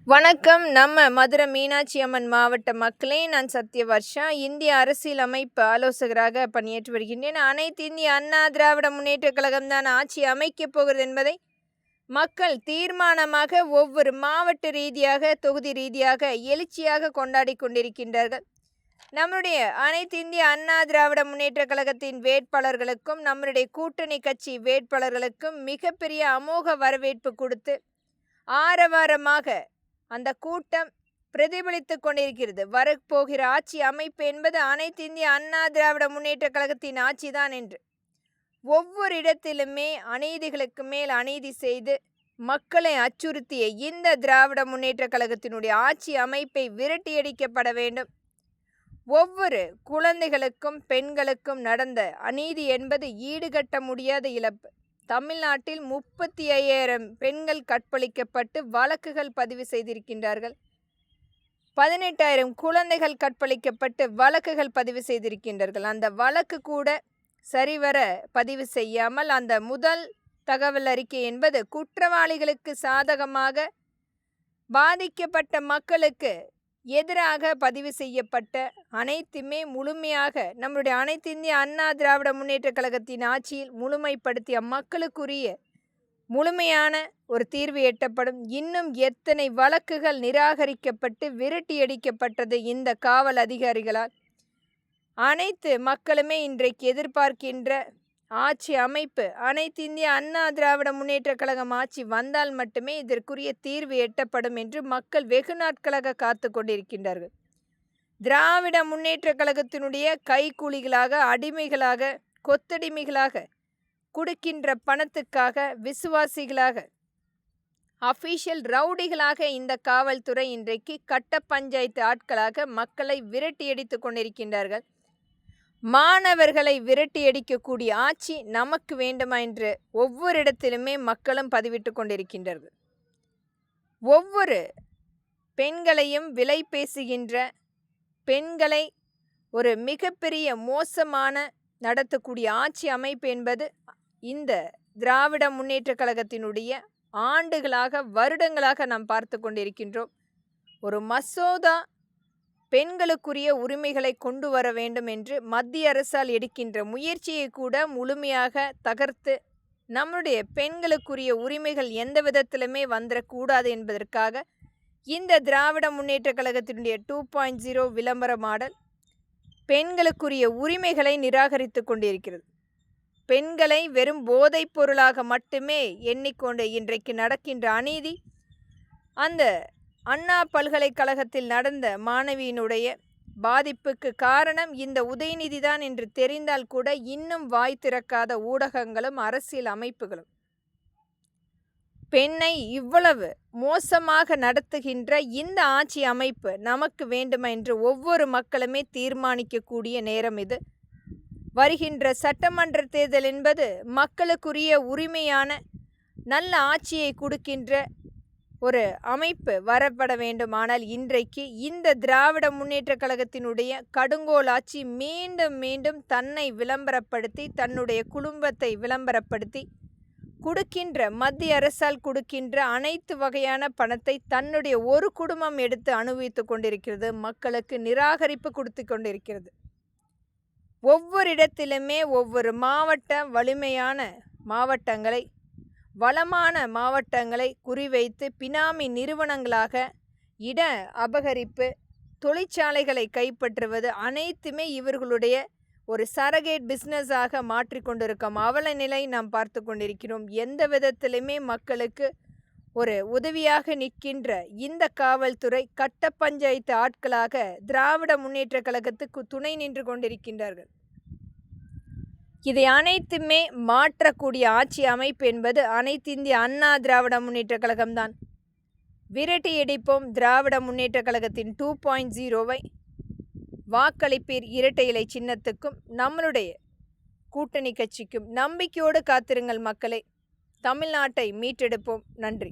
வணக்கம். நம்ம மதுரை மீனாட்சி அம்மன் மாவட்ட மக்களே, நான் சத்யவர்ஷா. இந்திய அரசியல் அமைப்பு ஆலோசகராக பணியாற்றி வருகின்றேன். அனைத்து இந்திய அண்ணா திராவிட முன்னேற்ற கழகம்தான் ஆட்சி அமைக்கப் போகிறது என்பதை மக்கள் தீர்மானமாக ஒவ்வொரு மாவட்ட ரீதியாக, தொகுதி ரீதியாக எழுச்சியாக கொண்டாடி கொண்டிருக்கின்றார்கள். நம்முடைய அனைத்து இந்திய அண்ணா திராவிட முன்னேற்ற கழகத்தின் வேட்பாளர்களுக்கும் நம்முடைய கூட்டணி கட்சி வேட்பாளர்களுக்கும் மிகப்பெரிய அமோக வரவேற்பு கொடுத்து ஆரவாரமாக அந்த கூட்டம் பிரதிபலித்து கொண்டிருக்கிறது. வரப்போகிற ஆட்சி அமைப்பு என்பது அனைத்து இந்திய அண்ணா திராவிட முன்னேற்ற கழகத்தின் ஆட்சிதான் என்று ஒவ்வொரு இடத்திலுமே அநீதிகளுக்கு மேல் அநீதி செய்து மக்களை அச்சுறுத்திய இந்த திராவிட முன்னேற்ற கழகத்தினுடைய ஆட்சி அமைப்பை விரட்டியடிக்கப்பட வேண்டும். ஒவ்வொரு குழந்தைகளுக்கும் பெண்களுக்கும் நடந்த அநீதி என்பது ஈடுகட்ட முடியாத இழப்பு. தமிழ்நாட்டில் 35,000 பெண்கள் கற்பழிக்கப்பட்டு வழக்குகள் பதிவு செய்திருக்கின்றார்கள். 18,000 குழந்தைகள் கற்பழிக்கப்பட்டு வழக்குகள் பதிவு செய்திருக்கின்றார்கள். அந்த வழக்கு கூட சரிவர பதிவு செய்யாமல் அந்த முதல் தகவல் அறிக்கை என்பது குற்றவாளிகளுக்கு சாதகமாக பாதிக்கப்பட்ட மக்களுக்கு எதிராக பதிவு செய்யப்பட்ட அனைத்துமே முழுமையாக நம்முடைய அனைத்து இந்திய அண்ணா திராவிட முன்னேற்ற கழகத்தின் ஆட்சியில் முழுமைப்படுத்திய மக்களுக்குரிய முழுமையான ஒரு தீர்வு எட்டப்படும். இன்னும் எத்தனை வழக்குகள் நிராகரிக்கப்பட்டு விரட்டியடிக்கப்பட்டது இந்த காவல் அதிகாரிகளால். அனைத்து மக்களுமே இன்றைக்கு எதிர்பார்க்கின்ற ஆட்சி அமைப்பு அனைத்து இந்திய அண்ணா திராவிட முன்னேற்ற கழகம் ஆட்சி வந்தால் மட்டுமே இதற்குரிய தீர்வு எட்டப்படும் என்று மக்கள் வெகு நாட்களாக காத்து கொண்டிருக்கின்றார்கள். திராவிட முன்னேற்ற கழகத்தினுடைய கைக்கூலிகளாக, அடிமைகளாக, கொத்தடிமைகளாக, கொடுக்கின்ற பணத்துக்காக விசுவாசிகளாக, அஃபீஷியல் ரவுடிகளாக இந்த காவல்துறை இன்றைக்கு கட்ட பஞ்சாயத்து ஆட்களாக மக்களை விரட்டியடித்து கொண்டிருக்கின்றார்கள். மாணவர்களை விரட்டியடிக்கக்கூடிய ஆட்சி நமக்கு வேண்டுமா என்று ஒவ்வொரு இடத்திலுமே மக்களும் பதிவிட்டு கொண்டிருக்கின்றார்கள். ஒவ்வொரு பெண்களையும் விலை பேசுகின்ற பெண்களை ஒரு மிகப்பெரிய மோசமான நடத்தக்கூடிய ஆட்சி அமைப்பு என்பது இந்த திராவிட முன்னேற்ற கழகத்தினுடைய ஆண்டுகளாக, வருடங்களாக நாம் பார்த்து கொண்டிருக்கின்றோம். ஒரு மசோதா பெண்களுக்குரிய உரிமைகளை கொண்டு வர வேண்டும் என்று மத்திய அரசால் எடுக்கின்ற முயற்சியை கூட முழுமையாக தகர்த்து நம்முடைய பெண்களுக்குரிய உரிமைகள் எந்த விதத்திலுமே வந்துடக்கூடாது என்பதற்காக இந்த திராவிட முன்னேற்ற கழகத்தினுடைய 2.0 விளம்பர மாடல் பெண்களுக்குரிய உரிமைகளை நிராகரித்து கொண்டிருக்கிறது. பெண்களை வெறும் போதைப் பொருளாக மட்டுமே எண்ணிக்கொண்டு இன்றைக்கு நடக்கின்ற அநீதி, அந்த அண்ணா பல்கலைக்கழகத்தில் நடந்த மாணவியினுடைய பாதிப்புக்கு காரணம் இந்த உதயநிதி தான் என்று தெரிந்தால் கூட இன்னும் வாய் திறக்காத ஊடகங்களும் அரசியல் அமைப்புகளும் பெண்ணை இவ்வளவு மோசமாக நடத்துகின்ற இந்த ஆட்சி அமைப்பு நமக்கு வேண்டுமா என்று ஒவ்வொரு மக்களுமே தீர்மானிக்கக்கூடிய நேரம் இது. வருகின்ற சட்டமன்ற தேர்தல் என்பது மக்களுக்குரிய உரிமையான நல்ல ஆட்சியை கொடுக்கின்ற ஒரு அமைப்பு வரப்பட வேண்டும். ஆனால் இன்றைக்கு இந்த திராவிட முன்னேற்ற கழகத்தினுடைய கடுங்கோல் ஆட்சி மீண்டும் மீண்டும் தன்னை விளம்பரப்படுத்தி, தன்னுடைய குடும்பத்தை விளம்பரப்படுத்தி, கொடுக்கின்ற மத்திய அரசால் கொடுக்கின்ற அனைத்து வகையான பணத்தை தன்னுடைய ஒரு குடும்பம் எடுத்து அனுபவித்து கொண்டிருக்கிறது. மக்களுக்கு நிராகரிப்பு கொடுத்து கொண்டிருக்கிறது. ஒவ்வொரு இடத்திலுமே ஒவ்வொரு வலிமையான மாவட்டங்களை, வளமான மாவட்டங்களை குறிவைத்து பினாமி நிறுவனங்களாக இட அபகரிப்பு, தொழிற்சாலைகளை கைப்பற்றுவது அனைத்துமே இவர்களுடைய ஒரு சரகேட் பிஸ்னஸாக மாற்றிக்கொண்டிருக்கும் அவல நிலை நாம் பார்த்து கொண்டிருக்கிறோம். எந்த விதத்திலுமே மக்களுக்கு ஒரு உதவியாக நிற்கின்ற இந்த காவல்துறை கட்ட பஞ்சாயத்து ஆட்களாக திராவிட முன்னேற்ற கழகத்துக்கு துணை நின்று கொண்டிருக்கின்றார்கள். இதை அனைத்துமே மாற்றக்கூடிய ஆட்சி அமைப்பு என்பது அனைத்து இந்திய அண்ணா திராவிட முன்னேற்ற கழகம்தான். விரட்டியடிப்போம் திராவிட முன்னேற்ற கழகத்தின் 2.0வை. வாக்களிப்பீர் இரட்டை இலை சின்னத்துக்கும் நம்மளுடைய கூட்டணி கட்சிக்கும். நம்பிக்கையோடு காத்திருங்கள் மக்களே. தமிழ்நாட்டை மீட்டெடுப்போம். நன்றி.